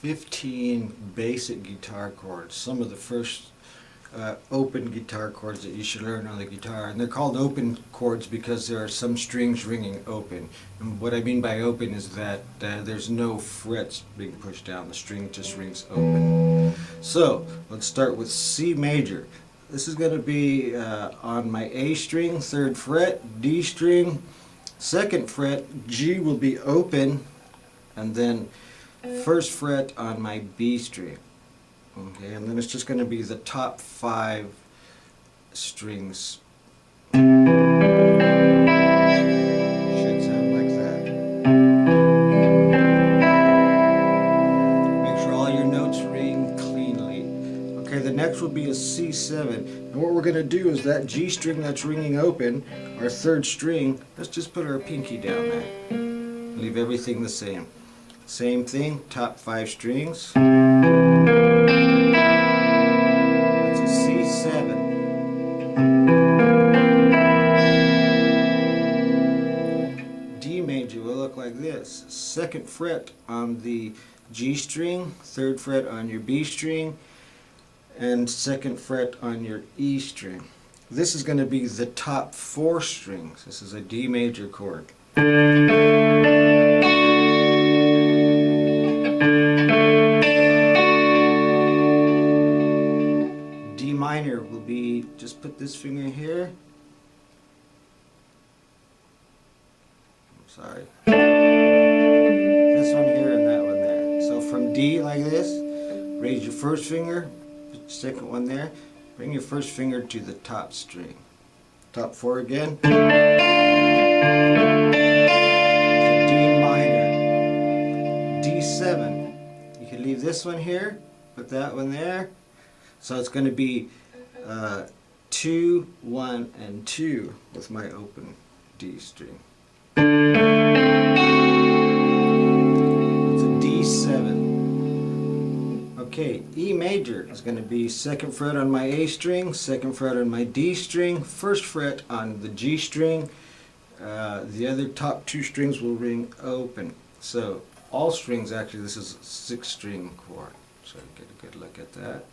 15 basic guitar chords, some of the first open guitar chords that you should learn on the guitar. And they're called open chords because there are some strings ringing open. And what I mean by open is that there's no frets being pushed down, the string just rings open. So let's start with C major. This is going to be on my A string, 3rd fret, D string, 2nd fret, G will be open, and then 1st fret on my B string. Okay, and then it's just going to be the top 5 strings. Should sound like that. Make sure all your notes ring cleanly. Okay, the next will be a C7. And what we're going to do is that G string that's ringing open, our 3rd string, let's just put our pinky down there. Leave everything the same. Same thing, top 5 strings. That's a C7. D major will look like this. 2nd fret on the G string, 3rd fret on your B string, and 2nd fret on your E string. This is going to be the top 4 strings. This is a D major chord. D minor will be, just put this finger here. I'm sorry. This one here and that one there. So from D like this, raise your 1st finger, put your 2nd one there, bring your 1st finger to the top string. Top 4 again. So D minor. D7. You can leave this one here, put that one there. So it's going to be 2, 1, and 2 with my open D string. It's a D7. Okay, E major is going to be 2nd fret on my A string, 2nd fret on my D string, 1st fret on the G string. The other top 2 strings will ring open. So all strings, actually, this is a 6-string chord. So get a good look at that.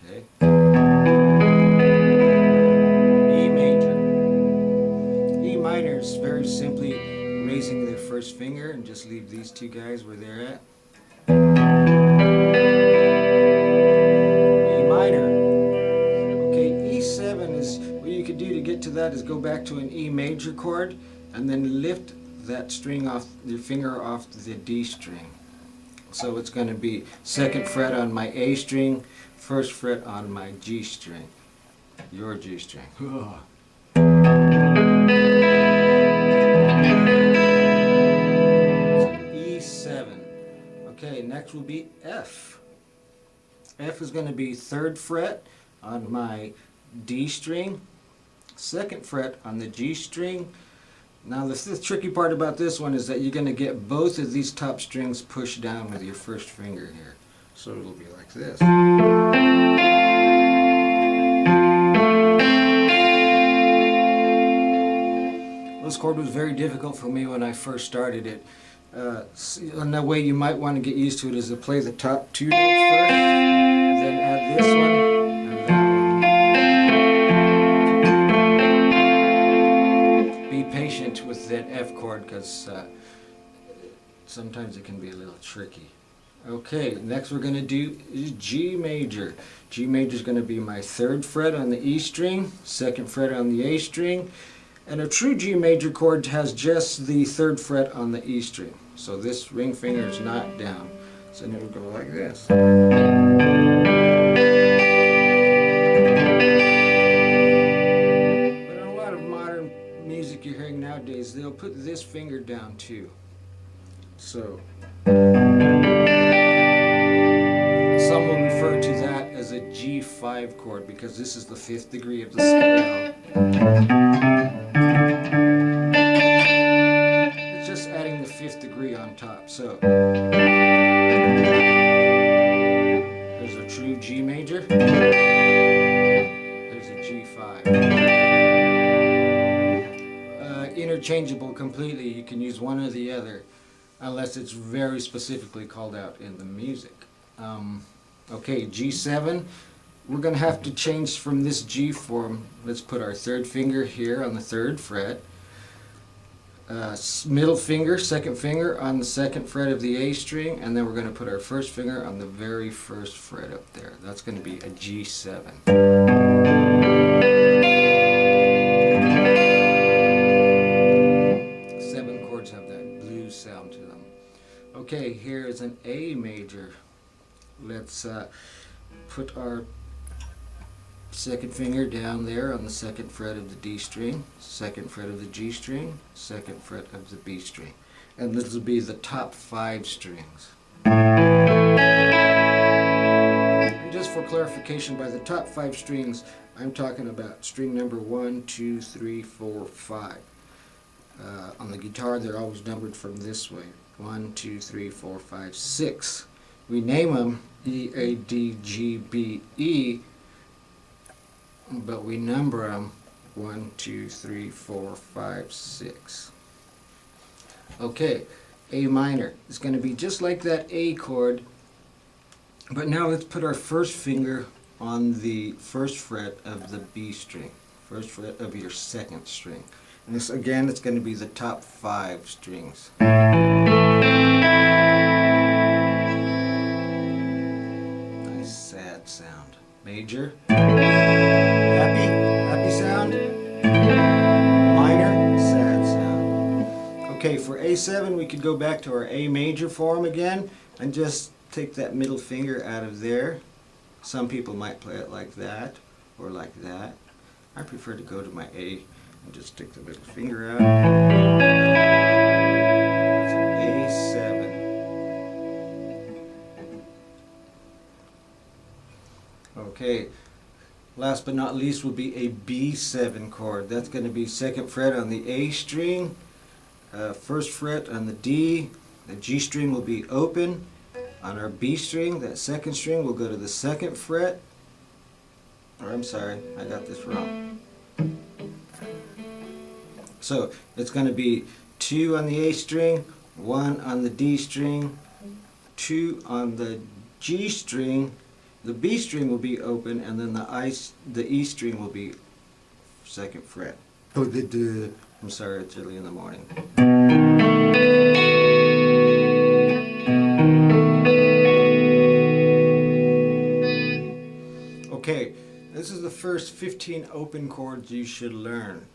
Okay. E major. E minor is very simply raising their 1st finger, and just leave these 2 guys where they're at. E minor. Okay, E7 is, what you could do to get to that is go back to an E major chord and then lift that string off, your finger off the D string. So it's going to be 2nd fret on my A string, 1st fret on my G string, your G string. E7. Okay, next will be F. F is going to be 3rd fret on my D string, 2nd fret on the G string. Now the tricky part about this one is that you're going to get both of these top strings pushed down with your 1st finger here. So it'll be like this. This chord was very difficult for me when I first started it. And the way you might want to get used to it is to play the top 2 notes first, then add this one and that one. Be patient with that F chord because sometimes it can be a little tricky. Okay, next we're going to do is G major. G major is going to be my 3rd fret on the E string, 2nd fret on the A string, and a true G major chord has just the 3rd fret on the E string. So this ring finger is not down. So then it will go like this. But in a lot of modern music you're hearing nowadays, they'll put this finger down too. So some will refer to that as a G5 chord because this is the 5th degree of the scale. It's just adding the 5th degree on top. So there's a true G major. There's a G5. Interchangeable completely. You can use one or the other. unless it's very specifically called out in the music. Okay, G7. We're going to have to change from this G form. Let's put our third finger here on the 3rd fret. Middle finger, 2nd finger on the 2nd fret of the A string, and then we're going to put our 1st finger on the very 1st fret up there. That's going to be a G7. 7 chords have that blues sound to them. Okay, here is an A major. Let's put our 2nd finger down there on the 2nd fret of the D string, 2nd fret of the G string, 2nd fret of the B string. And this will be the top 5 strings. And just for clarification, by the top 5 strings, I'm talking about string number 1, 2, 3, 4, 5. On the guitar, they're always numbered from this way. 1, 2, 3, 4, 5, 6. We name them E, A, D, G, B, E, but we number them 1, 2, 3, 4, 5, 6. Okay, A minor. It's going to be just like that A chord, but now let's put our 1st finger on the 1st fret of the B string, 1st fret of your 2nd string. And this, again, it's going to be the top 5 strings. Nice sad sound. Major. Happy sound. Minor, sad sound. Okay, for A7 we could go back to our A major form again and just take that middle finger out of there. Some people might play it like that or like that. I prefer to go to my A and just stick the middle finger out. That's an A7. Okay, last but not least will be a B7 chord. That's going to be 2nd fret on the A string, 1st fret on the D. The G string will be open. On our B string, that 2nd string will go to the 2nd fret. Or I'm sorry, I got this wrong. So it's going to be 2 on the A string, 1 on the D string, 2 on the G string. The B string will be open, and then the E string will be 2nd fret. I'm sorry, it's early in the morning. Okay, this is the first 15 open chords you should learn.